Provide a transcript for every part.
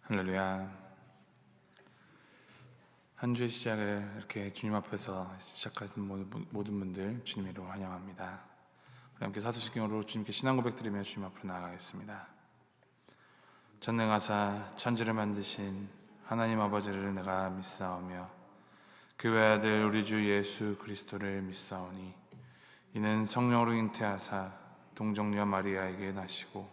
할렐루야. 한 주의 시작을 이렇게 주님 앞에서 시작하신 모든 분들 주님으로 환영합니다. 우리 함께 사도신경으로 주님께 신앙 고백드리며 주님 앞으로 나아가겠습니다. 전능하사 천지를 만드신 하나님 아버지를 내가 믿사오며 그 외아들 우리 주 예수 그리스도를 믿사오니 이는 성령으로 잉태하사 동정녀 마리아에게 나시고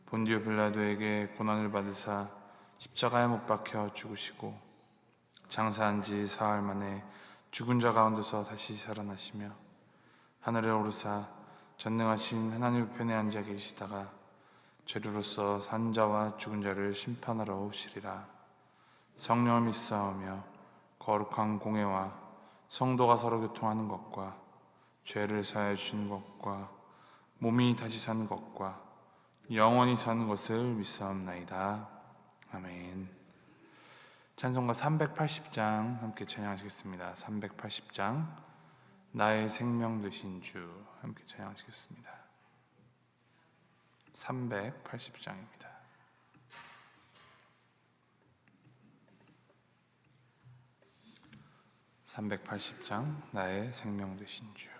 본디오 빌라도에게 고난을 받으사 십자가에 못 박혀 죽으시고 장사한 지 사흘 만에 죽은 자 가운데서 다시 살아나시며 하늘에 오르사 전능하신 하나님 우편에 앉아 계시다가 죄로로서 산 자와 죽은 자를 심판하러 오시리라. 성령을 믿사오며 거룩한 공회와 성도가 서로 교통하는 것과 죄를 사하여 주시는 것과 몸이 다시 사는 것과 영원히 사는 것을 믿사옵나이다. 아멘. 찬송가 380장 함께 찬양하시겠습니다. 380장 나의 생명 되신 주 함께 찬양하시겠습니다. 380장입니다. (380장) 나의 생명 되신 주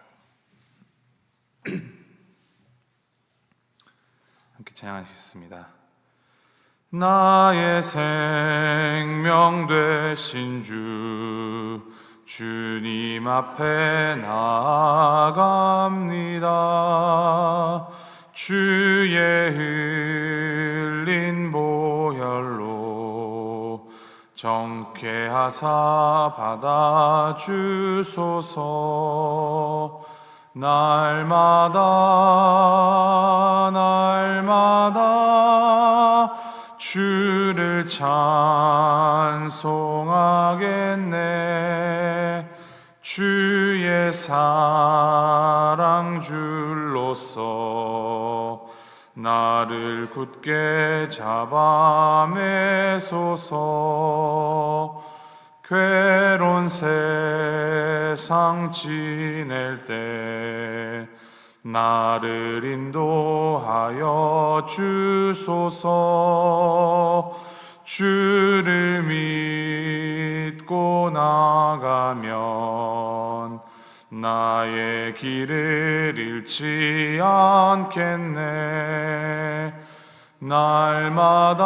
함께 찬양하시겠습니다. 나의 생명 되신 주 주님 앞에 나아갑니다. 주의 흘린 보혈로 정케하사 받아주소서. 날마다 주를 찬송하겠네. 주의 사랑 줄로서 나를 굳게 잡아 매소서. 괴로운 세상 지낼 때 나를 인도하여 주소서. 주를 믿고 나가면 나의 길을 잃지 않겠네. 날마다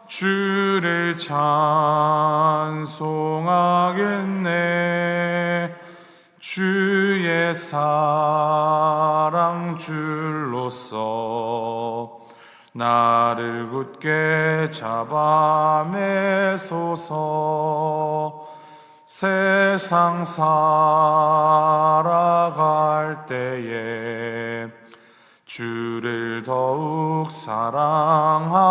주를 찬송하겠네. 주의 사랑 줄로서 나를 굳게 잡아 매소서. 세상 살아갈 때에 주를 더욱 사랑합니다.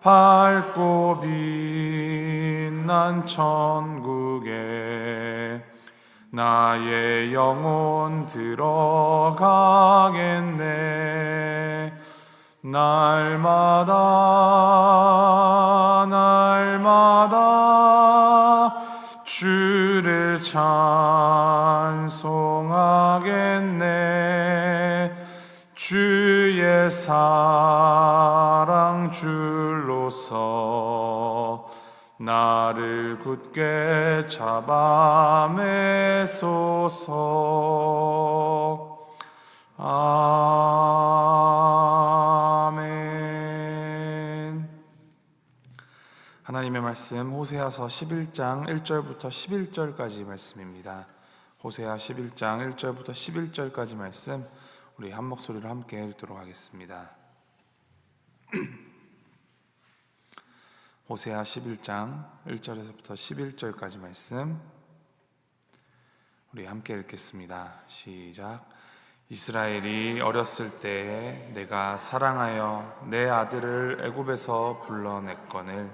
밝고 빛난 천국에 나의 영혼 들어가겠네. 날마다 주를 찬송하겠네. 주의 사랑 줄로서 나를 굳게 잡아 매소서. 아멘. 하나님의 말씀 호세아서 11장 1절부터 11절까지 말씀입니다. 호세아 11장 1절부터 11절까지 말씀 우리 한 목소리로 함께 읽도록 하겠습니다. 호세아 11장 1절에서부터 11절까지 말씀 우리 함께 읽겠습니다. 시작. 이스라엘이 어렸을 때에 내가 사랑하여 내 아들을 애굽에서 불러냈거늘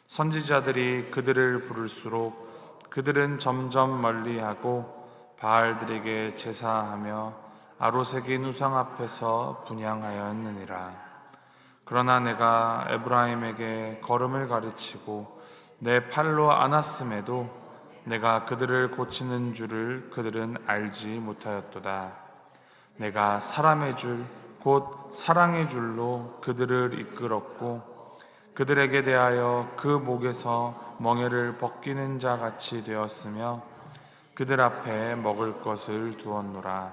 선지자들이 그들을 부를수록 그들은 점점 멀리하고 바알들에게 제사하며 아로새긴 우상 앞에서 분향하였느니라. 그러나 내가 에브라임에게 걸음을 가르치고 내 팔로 안았음에도 내가 그들을 고치는 줄을 그들은 알지 못하였도다. 내가 사람의 줄 곧 사랑의 줄로 그들을 이끌었고 그들에게 대하여 그 목에서 멍에를 벗기는 자 같이 되었으며 그들 앞에 먹을 것을 두었노라.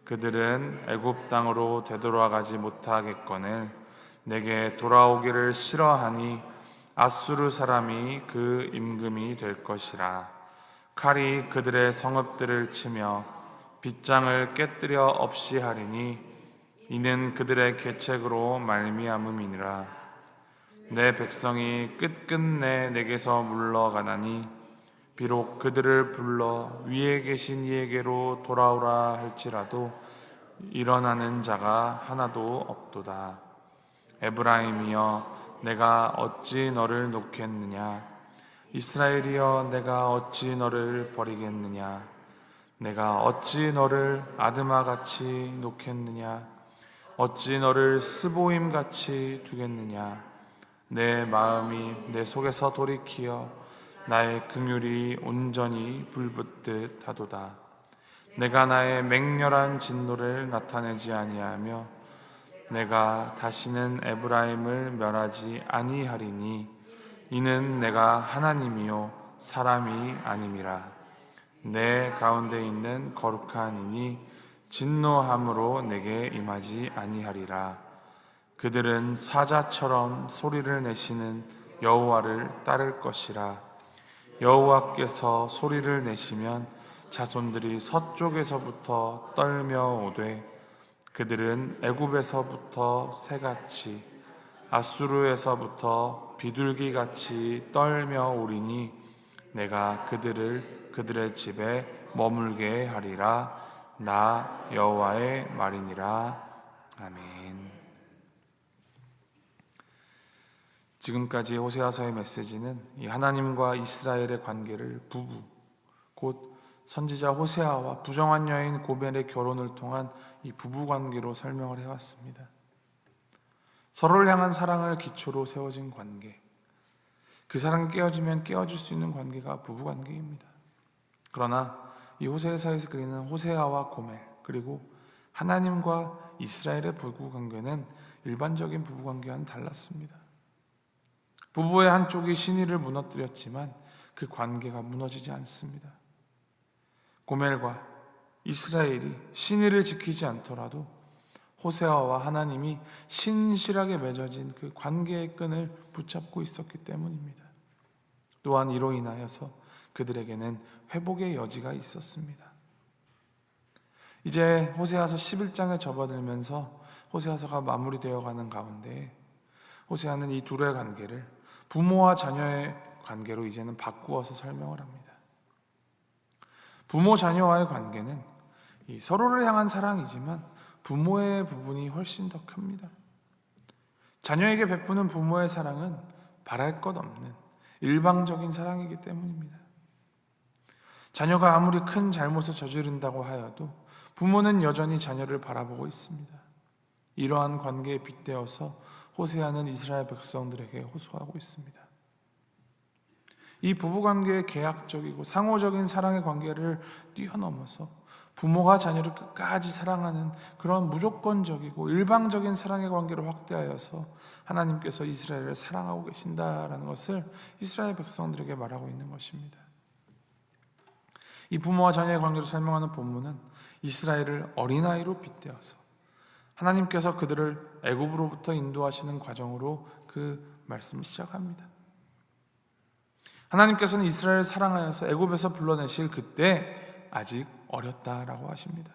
그들은 애굽 땅으로 되돌아가지 못하겠거늘 내게 돌아오기를 싫어하니 아수르 사람이 그 임금이 될 것이라. 칼이 그들의 성읍들을 치며 빗장을 깨뜨려 없이 하리니 이는 그들의 계책으로 말미암음이니라. 내 백성이 끝끝내 내게서 물러가나니 비록 그들을 불러 위에 계신 이에게로 돌아오라 할지라도 일어나는 자가 하나도 없도다. 에브라임이여 내가 어찌 너를 놓겠느냐? 이스라엘이여 내가 어찌 너를 버리겠느냐? 내가 어찌 너를 아드마같이 놓겠느냐? 어찌 너를 스보임같이 두겠느냐? 내 마음이 내 속에서 돌이키어 나의 긍휼이 온전히 불붙듯 하도다. 내가 나의 맹렬한 진노를 나타내지 아니하며 내가 다시는 에브라임을 멸하지 아니하리니 이는 내가 하나님이요 사람이 아님이라. 내 가운데 있는 거룩한 이니 진노함으로 내게 임하지 아니하리라. 그들은 사자처럼 소리를 내시는 여호와를 따를 것이라. 여호와께서 소리를 내시면 자손들이 서쪽에서부터 떨며 오되 그들은 애굽에서부터 새같이 아수르에서부터 비둘기같이 떨며 오리니 내가 그들을 그들의 집에 머물게 하리라. 나 여호와의 말이니라. 아멘. 지금까지 호세아서의 메시지는 이 하나님과 이스라엘의 관계를 부부, 곧 선지자 호세아와 부정한 여인 고멜의 결혼을 통한 이 부부 관계로 설명을 해왔습니다. 서로를 향한 사랑을 기초로 세워진 관계, 그 사랑이 깨어지면 깨어질 수 있는 관계가 부부 관계입니다. 그러나 이 호세아서에서 그리는 호세아와 고멜, 그리고 하나님과 이스라엘의 부부 관계는 일반적인 부부 관계와는 달랐습니다. 부부의 한쪽이 신의를 무너뜨렸지만 그 관계가 무너지지 않습니다. 고멜과 이스라엘이 신의를 지키지 않더라도 호세아와 하나님이 신실하게 맺어진 그 관계의 끈을 붙잡고 있었기 때문입니다. 또한 이로 인하여서 그들에게는 회복의 여지가 있었습니다. 이제 호세아서 11장에 접어들면서 호세아서가 마무리되어 가는 가운데 호세아는 이 둘의 관계를 부모와 자녀의 관계로 이제는 바꾸어서 설명을 합니다. 부모 자녀와의 관계는 이 서로를 향한 사랑이지만 부모의 부분이 훨씬 더 큽니다. 자녀에게 베푸는 부모의 사랑은 바랄 것 없는 일방적인 사랑이기 때문입니다. 자녀가 아무리 큰 잘못을 저지른다고 하여도 부모는 여전히 자녀를 바라보고 있습니다. 이러한 관계에 빗대어서 호세아는 이스라엘 백성들에게 호소하고 있습니다. 이 부부관계의 계약적이고 상호적인 사랑의 관계를 뛰어넘어서 부모가 자녀를 끝까지 사랑하는 그런 무조건적이고 일방적인 사랑의 관계를 확대하여서 하나님께서 이스라엘을 사랑하고 계신다라는 것을 이스라엘 백성들에게 말하고 있는 것입니다. 이 부모와 자녀의 관계를 설명하는 본문은 이스라엘을 어린아이로 빗대어서 하나님께서 그들을 애굽으로부터 인도하시는 과정으로 그 말씀을 시작합니다. 하나님께서는 이스라엘을 사랑하여서 애굽에서 불러내실 그때 아직 어렸다라고 하십니다.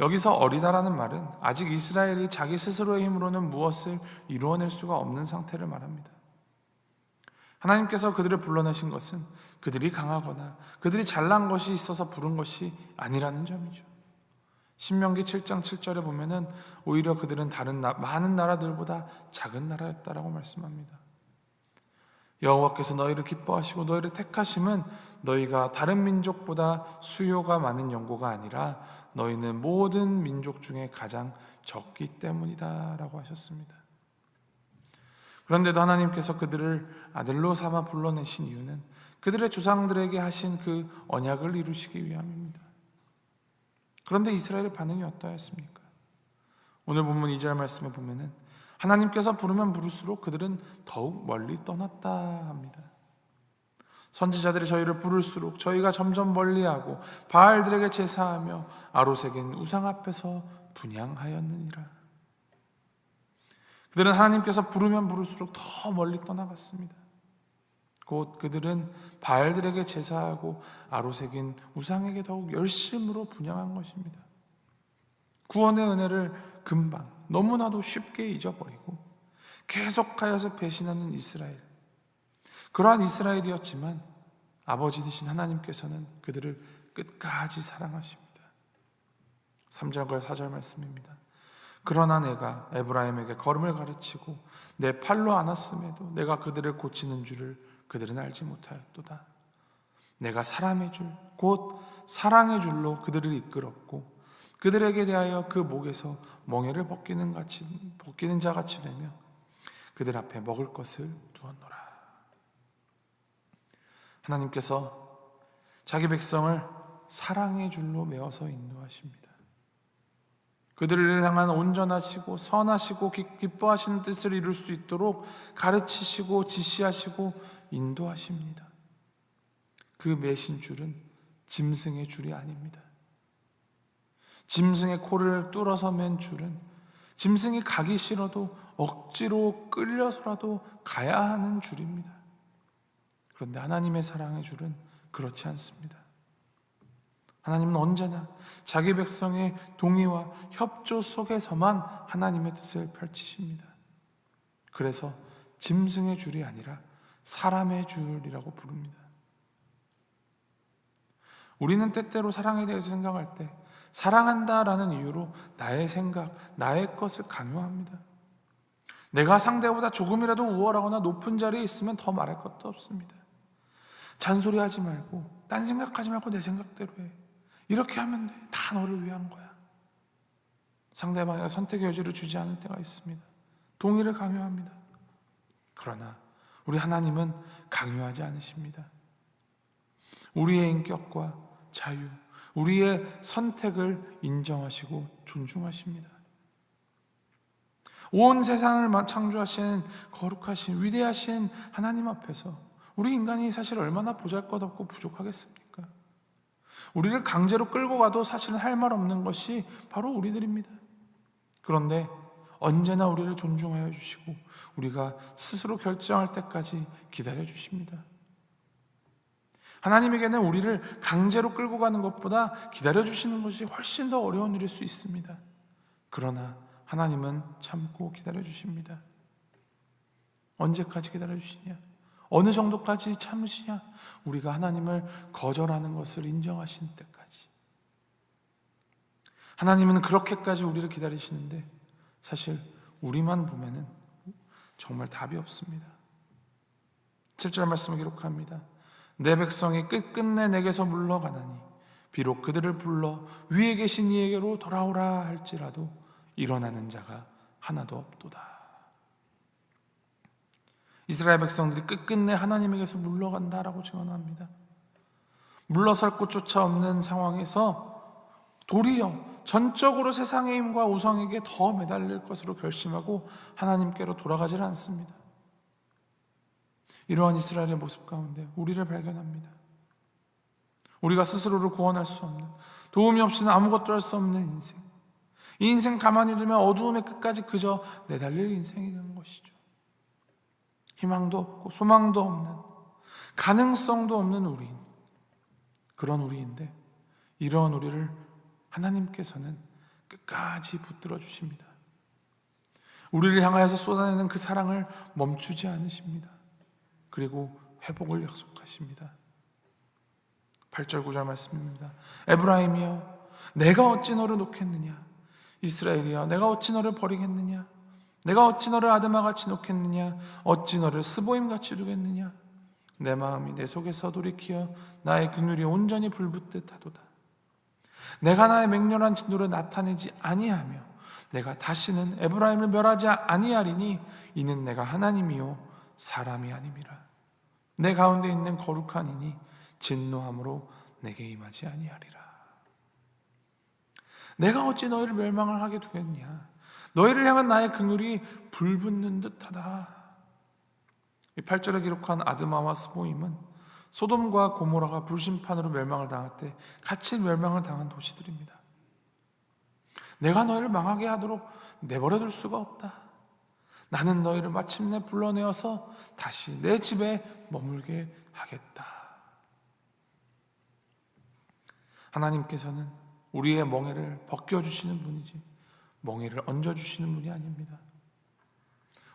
여기서 어리다라는 말은 아직 이스라엘이 자기 스스로의 힘으로는 무엇을 이루어낼 수가 없는 상태를 말합니다. 하나님께서 그들을 불러내신 것은 그들이 강하거나 그들이 잘난 것이 있어서 부른 것이 아니라는 점이죠. 신명기 7장 7절에 보면은 오히려 그들은 다른 많은 나라들보다 작은 나라였다라고 말씀합니다. 여호와께서 너희를 기뻐하시고 너희를 택하심은 너희가 다른 민족보다 수요가 많은 연고가 아니라 너희는 모든 민족 중에 가장 적기 때문이다 라고 하셨습니다. 그런데도 하나님께서 그들을 아들로 삼아 불러내신 이유는 그들의 조상들에게 하신 그 언약을 이루시기 위함입니다. 그런데 이스라엘의 반응이 어떠했습니까? 오늘 본문 2절 말씀에 보면은 하나님께서 부르면 부를수록 그들은 더욱 멀리 떠났다 합니다. 선지자들이 저희를 부를수록 저희가 점점 멀리하고 바알들에게 제사하며 아로색인 우상 앞에서 분향하였느니라. 그들은 하나님께서 부르면 부를수록 더 멀리 떠나갔습니다. 곧 그들은 바알들에게 제사하고 아로색인 우상에게 더욱 열심으로 분향한 것입니다. 구원의 은혜를 금방 너무나도 쉽게 잊어버리고 계속하여서 배신하는 이스라엘. 그러한 이스라엘이었지만 아버지 되신 하나님께서는 그들을 끝까지 사랑하십니다. 3절과 4절 말씀입니다. 그러나 내가 에브라임에게 걸음을 가르치고 내 팔로 안았음에도 내가 그들을 고치는 줄을 그들은 알지 못하였도다. 내가 사람의 줄, 곧 사랑의 줄로 그들을 이끌었고 그들에게 대하여 그 목에서 멍에를 벗기는 자같이 되며 그들 앞에 먹을 것을 두었노라. 하나님께서 자기 백성을 사랑의 줄로 메어서 인도하십니다. 그들을 향한 온전하시고 선하시고 기뻐하시는 뜻을 이룰 수 있도록 가르치시고 지시하시고 인도하십니다. 그 매신 줄은 짐승의 줄이 아닙니다. 짐승의 코를 뚫어서 맨 줄은 짐승이 가기 싫어도 억지로 끌려서라도 가야 하는 줄입니다. 그런데 하나님의 사랑의 줄은 그렇지 않습니다. 하나님은 언제나 자기 백성의 동의와 협조 속에서만 하나님의 뜻을 펼치십니다. 그래서 짐승의 줄이 아니라 사람의 줄이라고 부릅니다. 우리는 때때로 사랑에 대해서 생각할 때 사랑한다라는 이유로 나의 생각, 나의 것을 강요합니다. 내가 상대보다 조금이라도 우월하거나 높은 자리에 있으면 더 말할 것도 없습니다. 잔소리하지 말고 딴 생각하지 말고 내 생각대로 해. 이렇게 하면 돼. 다 너를 위한 거야. 상대방에게 선택의 여지를 주지 않을 때가 있습니다. 동의를 강요합니다. 그러나 우리 하나님은 강요하지 않으십니다. 우리의 인격과 자유, 우리의 선택을 인정하시고 존중하십니다. 온 세상을 창조하신 거룩하신 위대하신 하나님 앞에서 우리 인간이 사실 얼마나 보잘것없고 부족하겠습니까? 우리를 강제로 끌고 가도 사실은 할 말 없는 것이 바로 우리들입니다. 그런데 언제나 우리를 존중하여 주시고 우리가 스스로 결정할 때까지 기다려 주십니다. 하나님에게는 우리를 강제로 끌고 가는 것보다 기다려 주시는 것이 훨씬 더 어려운 일일 수 있습니다. 그러나 하나님은 참고 기다려 주십니다. 언제까지 기다려 주시냐? 어느 정도까지 참으시냐? 우리가 하나님을 거절하는 것을 인정하신 때까지. 하나님은 그렇게까지 우리를 기다리시는데 사실 우리만 보면은 정말 답이 없습니다. 7절 말씀을 기록합니다. 내 백성이 끝끝내 내게서 물러가나니 비록 그들을 불러 위에 계신 이에게로 돌아오라 할지라도 일어나는 자가 하나도 없도다. 이스라엘 백성들이 끝끝내 하나님에게서 물러간다라고 증언합니다. 물러설 곳조차 없는 상황에서 도리어 전적으로 세상의 힘과 우상에게 더 매달릴 것으로 결심하고 하나님께로 돌아가질 않습니다. 이러한 이스라엘의 모습 가운데 우리를 발견합니다. 우리가 스스로를 구원할 수 없는, 도움이 없이는 아무것도 할 수 없는 인생. 이 인생 가만히 두면 어두움의 끝까지 그저 내달릴 인생이 되는 것이죠. 희망도 없고 소망도 없는, 가능성도 없는 우리인, 그런 우리인데 이러한 우리를 하나님께서는 끝까지 붙들어 주십니다. 우리를 향하여서 쏟아내는 그 사랑을 멈추지 않으십니다. 그리고 회복을 약속하십니다. 8절 9절 말씀입니다. 에브라임이여 내가 어찌 너를 놓겠느냐? 이스라엘이여 내가 어찌 너를 버리겠느냐? 내가 어찌 너를 아드마같이 놓겠느냐? 어찌 너를 스보임같이 두겠느냐? 내 마음이 내 속에서 돌이키어 나의 긍휼이 온전히 불붙듯 하도다. 내가 나의 맹렬한 진노를 나타내지 아니하며 내가 다시는 에브라임을 멸하지 아니하리니 이는 내가 하나님이요 사람이 아님이라. 내 가운데 있는 거룩한 이니 진노함으로 내게 임하지 아니하리라. 내가 어찌 너희를 멸망을 하게 두겠냐. 너희를 향한 나의 긍휼이 불붙는 듯하다. 이 8절에 기록한 아드마와 스보임은 소돔과 고모라가 불심판으로 멸망을 당할 때 같이 멸망을 당한 도시들입니다. 내가 너희를 망하게 하도록 내버려 둘 수가 없다. 나는 너희를 마침내 불러내어서 다시 내 집에 머물게 하겠다. 하나님께서는 우리의 멍에를 벗겨주시는 분이지 멍에를 얹어주시는 분이 아닙니다.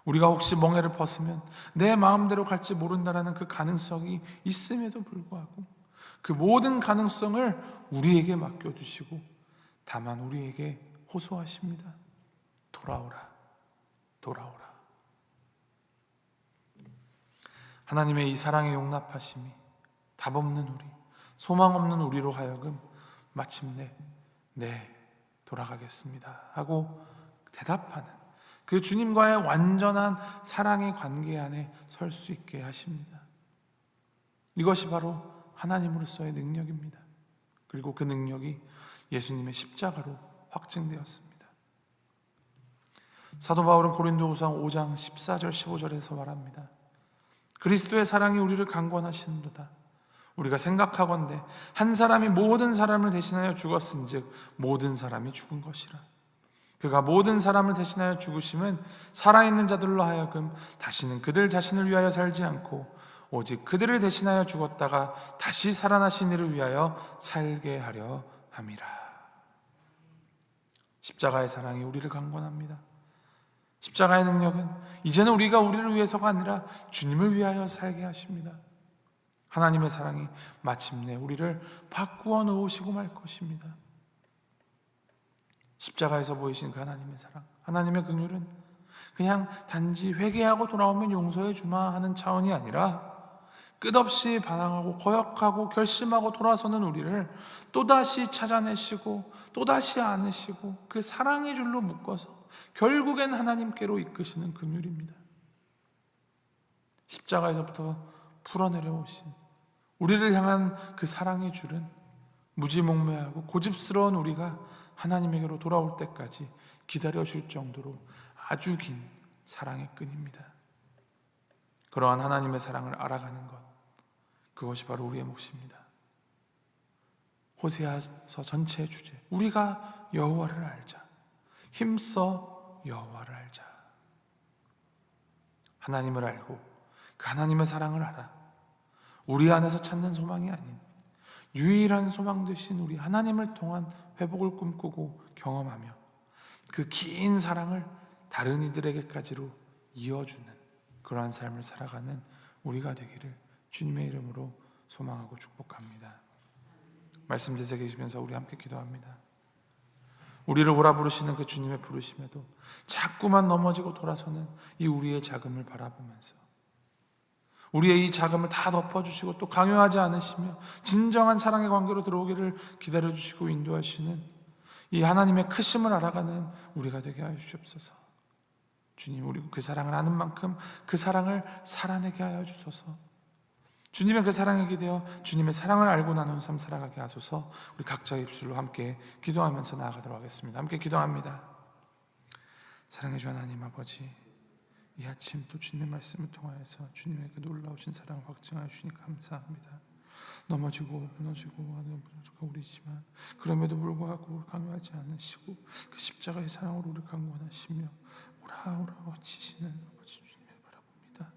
우리가 혹시 멍에를 벗으면 내 마음대로 갈지 모른다라는 그 가능성이 있음에도 불구하고 그 모든 가능성을 우리에게 맡겨주시고 다만 우리에게 호소하십니다. 돌아오라, 돌아오라. 하나님의 이 사랑의 용납하심이 답 없는 우리, 소망 없는 우리로 하여금 마침내 네, 돌아가겠습니다 하고 대답하는 그 주님과의 완전한 사랑의 관계 안에 설 수 있게 하십니다. 이것이 바로 하나님으로서의 능력입니다. 그리고 그 능력이 예수님의 십자가로 확증되었습니다. 사도 바울은 고린도후서 5장 14절 15절에서 말합니다. 그리스도의 사랑이 우리를 강권하시는도다. 우리가 생각하건대 한 사람이 모든 사람을 대신하여 죽었은즉 모든 사람이 죽은 것이라. 그가 모든 사람을 대신하여 죽으심은 살아있는 자들로 하여금 다시는 그들 자신을 위하여 살지 않고 오직 그들을 대신하여 죽었다가 다시 살아나신 이를 위하여 살게 하려 함이라. 십자가의 사랑이 우리를 강권합니다. 십자가의 능력은 이제는 우리가 우리를 위해서가 아니라 주님을 위하여 살게 하십니다. 하나님의 사랑이 마침내 우리를 바꾸어 놓으시고 말 것입니다. 십자가에서 보이신 그 하나님의 사랑, 하나님의 긍휼은 그냥 단지 회개하고 돌아오면 용서해 주마 하는 차원이 아니라 끝없이 반항하고 거역하고 결심하고 돌아서는 우리를 또다시 찾아내시고 또다시 안으시고 그 사랑의 줄로 묶어서 결국엔 하나님께로 이끄시는 긍휼입니다. 십자가에서부터 풀어내려 오신 우리를 향한 그 사랑의 줄은 무지몽매하고 고집스러운 우리가 하나님에게로 돌아올 때까지 기다려줄 정도로 아주 긴 사랑의 끈입니다. 그러한 하나님의 사랑을 알아가는 것, 그것이 바로 우리의 몫입니다. 호세아서 전체의 주제, 우리가 여호와를 알자, 힘써 여호와를 알자. 하나님을 알고 그 하나님의 사랑을 알아 우리 안에서 찾는 소망이 아닌 유일한 소망 되신 우리 하나님을 통한 회복을 꿈꾸고 경험하며 그 긴 사랑을 다른 이들에게까지로 이어주는 그러한 삶을 살아가는 우리가 되기를 주님의 이름으로 소망하고 축복합니다. 말씀 되새기시면서 우리 함께 기도합니다. 우리를 오라 부르시는 그 주님의 부르심에도 자꾸만 넘어지고 돌아서는 이 우리의 자금을 바라보면서 우리의 이 자금을 다 덮어주시고 또 강요하지 않으시며 진정한 사랑의 관계로 들어오기를 기다려주시고 인도하시는 이 하나님의 크심을 알아가는 우리가 되게 하여 주시옵소서. 주님, 우리 그 사랑을 아는 만큼 그 사랑을 살아내게 하여 주소서. 주님의 그 사랑에 기대어 주님의 사랑을 알고 나눈 삶 살아가게 하소서. 우리 각자의 입술로 함께 기도하면서 나아가도록 하겠습니다. 함께 기도합니다. 사랑해 주 하나님 아버지, 이 아침 또 주님의 말씀을 통하여서 주님의 그 놀라우신 사랑을 확증하여 주시니 감사합니다. 넘어지고 무너지고 우리지만 그럼에도 불구하고 강요하지 않으시고 그 십자가의 사랑으로 우리를 강권하시며 오라 치시는 아버지 주님을 바라봅니다.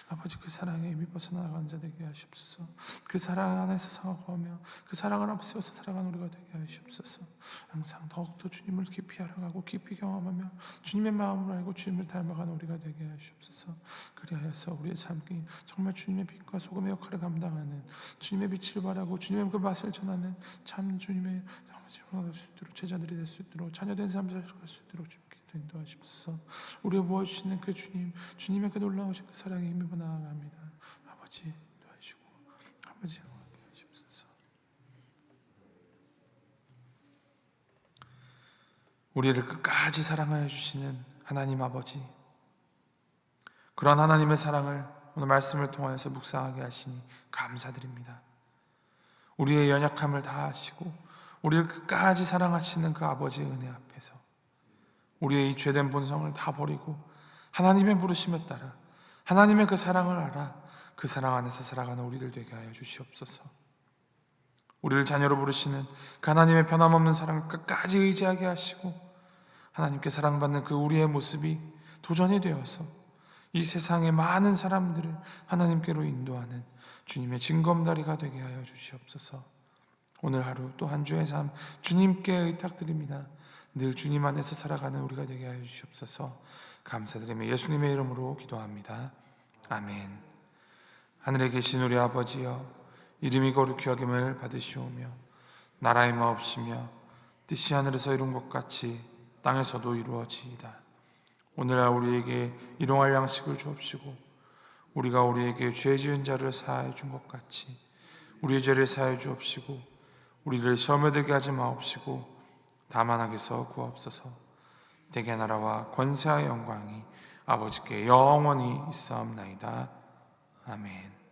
아버지, 그 사랑에 이미 벗어나간 자 되게 하시옵소서. 그 사랑 안에서 살아가며 그 사랑을 앞세워서 살아가는 우리가 되게 하시옵소서. 항상 더욱더 주님을 깊이 알아가고 깊이 경험하며 주님의 마음을 알고 주님을 닮아가는 우리가 되게 하시옵소서. 그리하여서 우리의 삶이 정말 주님의 빛과 소금의 역할을 감당하는 주님의 빛을 발하고 주님의 그 맛을 전하는 참 주님의 제자들이 될 수 있도록 자녀된 삶을 살아갈 수 있도록 주님께 인도하시옵소서. 우리가 부어주시는 그 주님, 주님의 그 놀라우신 그 사랑에 힘입어 나아갑니다. 아버지 인도하시고 아버지 함께 하시옵소서. 우리를 끝까지 사랑하여 주시는 하나님 아버지, 그런 하나님의 사랑을 오늘 말씀을 통하여서 묵상하게 하시니 감사드립니다. 우리의 연약함을 다 아시고 우리를 끝까지 사랑하시는 그 아버지의 은혜 앞에서 우리의 이 죄된 본성을 다 버리고 하나님의 부르심에 따라 하나님의 그 사랑을 알아 그 사랑 안에서 살아가는 우리들 되게 하여 주시옵소서. 우리를 자녀로 부르시는 그 하나님의 변함없는 사랑을 끝까지 의지하게 하시고 하나님께 사랑받는 그 우리의 모습이 도전이 되어서 이 세상의 많은 사람들을 하나님께로 인도하는 주님의 징검다리가 되게 하여 주시옵소서. 오늘 하루 또 한 주의 삶 주님께 의탁드립니다. 늘 주님 안에서 살아가는 우리가 되게 하여 주시옵소서. 감사드리며 예수님의 이름으로 기도합니다. 아멘. 하늘에 계신 우리 아버지여, 이름이 거룩히 여김을 받으시오며 나라의 마옵시며 뜻이 하늘에서 이룬 것 같이 땅에서도 이루어지이다. 오늘날 우리에게 일용할 양식을 주옵시고 우리가 우리에게 죄 지은 자를 사하여 준 것 같이 우리의 죄를 사하여 주옵시고 우리를 시험에 들게 하지 마옵시고 다만 악에서 구하옵소서. 대개 나라와 권세와 영광이 아버지께 영원히 있사옵나이다. 아멘.